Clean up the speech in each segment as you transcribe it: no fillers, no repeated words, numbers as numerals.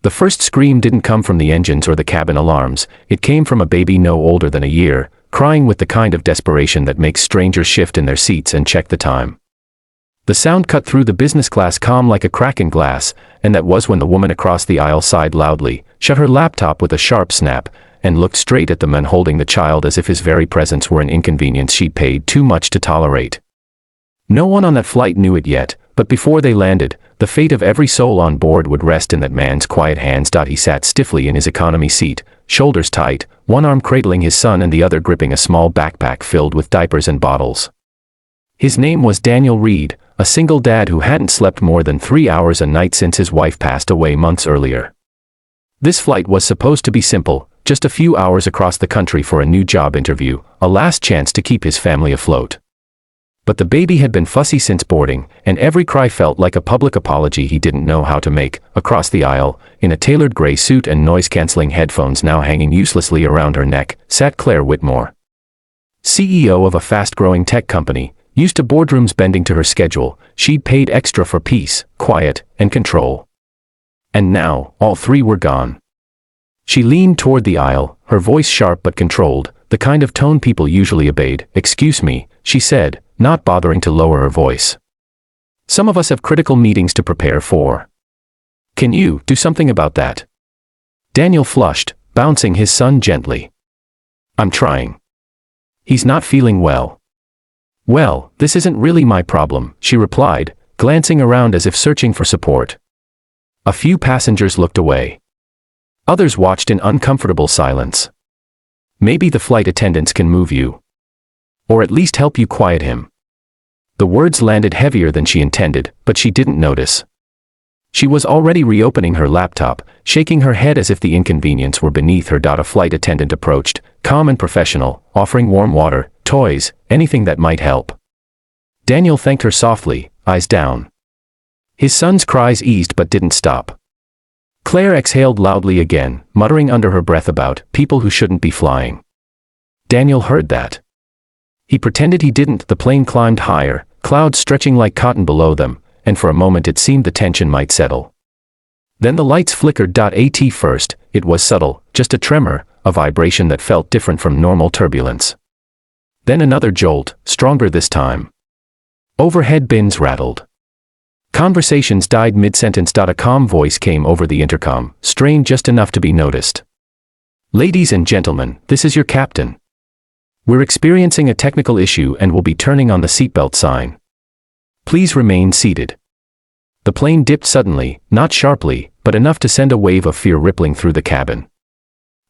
The first scream didn't come from the engines or the cabin alarms, it came from a baby no older than a year, crying with the kind of desperation that makes strangers shift in their seats and check the time. The sound cut through the business class calm like a crack in glass, and that was when the woman across the aisle sighed loudly, shut her laptop with a sharp snap, and looked straight at the man holding the child as if his very presence were an inconvenience she'd paid too much to tolerate. No one on that flight knew it yet, but before they landed, the fate of every soul on board would rest in that man's quiet hands. He sat stiffly in his economy seat, shoulders tight, one arm cradling his son and the other gripping a small backpack filled with diapers and bottles. His name was Daniel Reed, a single dad who hadn't slept more than 3 hours a night since his wife passed away months earlier. This flight was supposed to be simple, just a few hours across the country for a new job interview, a last chance to keep his family afloat. But the baby had been fussy since boarding, and every cry felt like a public apology he didn't know how to make. Across the aisle, in a tailored gray suit and noise-canceling headphones now hanging uselessly around her neck, sat Claire Whitmore. CEO of a fast-growing tech company, used to boardrooms bending to her schedule, she'd paid extra for peace, quiet, and control. And now, all three were gone. She leaned toward the aisle, her voice sharp but controlled, the kind of tone people usually obeyed. "Excuse me," she said, not bothering to lower her voice. "Some of us have critical meetings to prepare for. Can you do something about that?" Daniel flushed, bouncing his son gently. "I'm trying. He's not feeling well." "Well, this isn't really my problem," she replied, glancing around as if searching for support. A few passengers looked away. Others watched in uncomfortable silence. "Maybe the flight attendants can move you. Or at least help you quiet him." The words landed heavier than she intended, but she didn't notice. She was already reopening her laptop, shaking her head as if the inconvenience were beneath her. A flight attendant approached, calm and professional, offering warm water, toys, anything that might help. Daniel thanked her softly, eyes down. His son's cries eased but didn't stop. Claire exhaled loudly again, muttering under her breath about people who shouldn't be flying. Daniel heard that. He pretended he didn't. The plane climbed higher, clouds stretching like cotton below them, and for a moment it seemed the tension might settle. Then the lights flickered. At first, it was subtle, just a tremor, a vibration that felt different from normal turbulence. Then another jolt, stronger this time. Overhead bins rattled. Conversations died mid-sentence. A calm voice came over the intercom, strained just enough to be noticed. "Ladies and gentlemen, this is your captain. We're experiencing a technical issue and will be turning on the seatbelt sign. Please remain seated." The plane dipped suddenly, not sharply, but enough to send a wave of fear rippling through the cabin.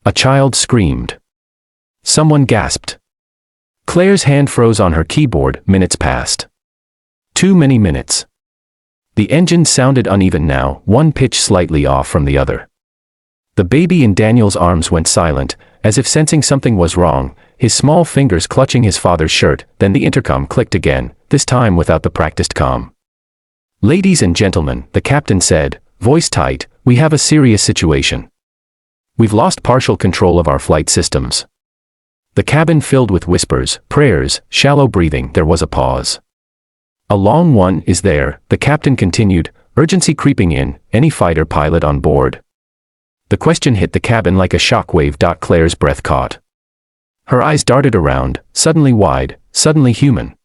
A child screamed. Someone gasped. Claire's hand froze on her keyboard. Minutes passed. Too many minutes. The engine sounded uneven now, one pitch slightly off from the other. The baby in Daniel's arms went silent, as if sensing something was wrong, his small fingers clutching his father's shirt. Then the intercom clicked again, this time without the practiced calm. "Ladies and gentlemen," the captain said, voice tight, "we have a serious situation. We've lost partial control of our flight systems." The cabin filled with whispers, prayers, shallow breathing. There was a pause. "A long one, is there?" the captain continued, urgency creeping in. "Any fighter pilot on board?" The question hit the cabin like a shockwave. Claire's breath caught. Her eyes darted around, suddenly wide, suddenly human.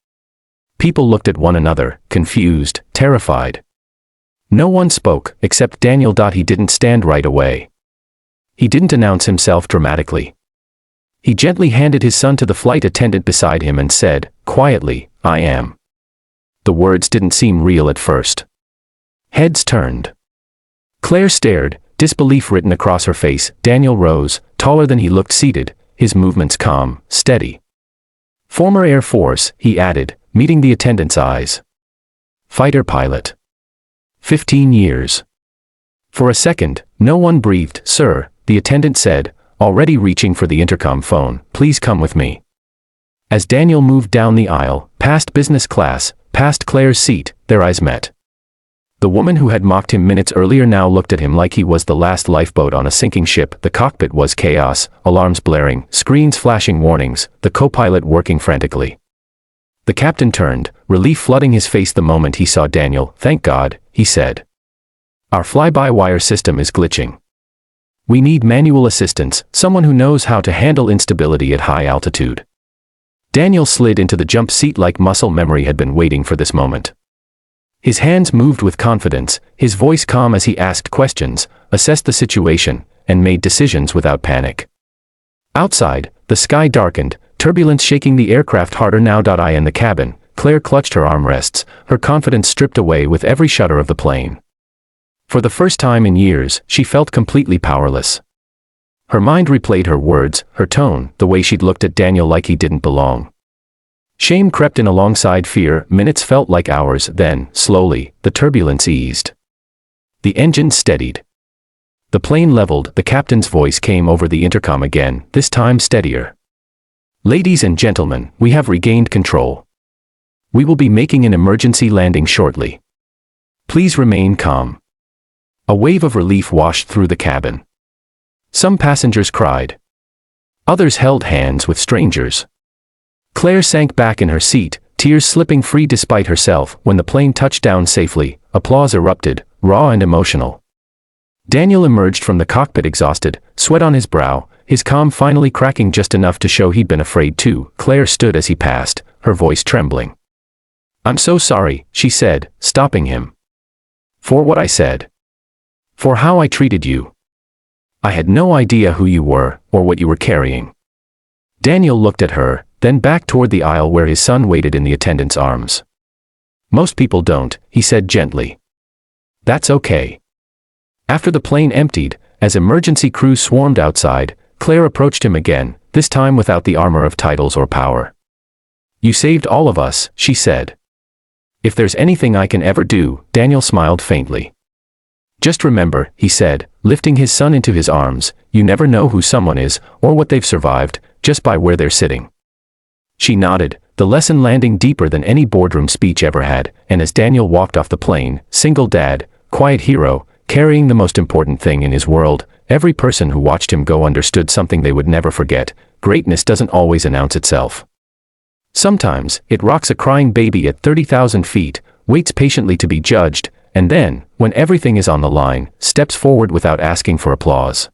People looked at one another, confused, terrified. No one spoke, except Daniel. He didn't stand right away. He didn't announce himself dramatically. He gently handed his son to the flight attendant beside him and said, quietly, "I am." The words didn't seem real at first. Heads turned. Claire stared, disbelief written across her face. Daniel rose, taller than he looked, seated, his movements calm, steady. "Former Air Force," he added, meeting the attendant's eyes. "Fighter pilot. 15 years. For a second, no one breathed. "Sir," the attendant said, already reaching for the intercom phone, "please come with me." As Daniel moved down the aisle, past business class, past Claire's seat, their eyes met. The woman who had mocked him minutes earlier now looked at him like he was the last lifeboat on a sinking ship. The cockpit was chaos, alarms blaring, screens flashing warnings, the co-pilot working frantically. The captain turned, relief flooding his face the moment he saw Daniel. "Thank God," he said. Our fly-by-wire system is glitching. We need manual assistance, someone who knows how to handle instability at high altitude. Daniel slid into the jump seat like muscle memory had been waiting for this moment. His hands moved with confidence, his voice calm as he asked questions, assessed the situation, and made decisions without panic. Outside, the sky darkened, turbulence shaking the aircraft harder now. I in the cabin, Claire clutched her armrests, her confidence stripped away with every shudder of the plane. For the first time in years, she felt completely powerless. Her mind replayed her words, her tone, the way she'd looked at Daniel like he didn't belong. Shame crept in alongside fear, minutes felt like hours, then, slowly, the turbulence eased. The engine steadied. The plane leveled, the captain's voice came over the intercom again, this time steadier. Ladies and gentlemen, we have regained control. We will be making an emergency landing shortly. Please remain calm. A wave of relief washed through the cabin. Some passengers cried. Others held hands with strangers. Claire sank back in her seat, tears slipping free despite herself. When the plane touched down safely, applause erupted, raw and emotional. Daniel emerged from the cockpit exhausted, sweat on his brow, his calm finally cracking just enough to show he'd been afraid too. Claire stood as he passed, her voice trembling. "I'm so sorry," she said, stopping him. "For what I said. For how I treated you. I had no idea who you were, or what you were carrying." Daniel looked at her, then back toward the aisle where his son waited in the attendant's arms. "Most people don't," he said gently. "That's okay." After the plane emptied, as emergency crews swarmed outside, Claire approached him again, this time without the armor of titles or power. "You saved all of us," she said. "If there's anything I can ever do," Daniel smiled faintly. "Just remember," he said, lifting his son into his arms, "you never know who someone is, or what they've survived, just by where they're sitting." She nodded, the lesson landing deeper than any boardroom speech ever had, and as Daniel walked off the plane, single dad, quiet hero, carrying the most important thing in his world, every person who watched him go understood something they would never forget: greatness doesn't always announce itself. Sometimes, it rocks a crying baby at 30,000 feet, waits patiently to be judged, and then, when everything is on the line, steps forward without asking for applause.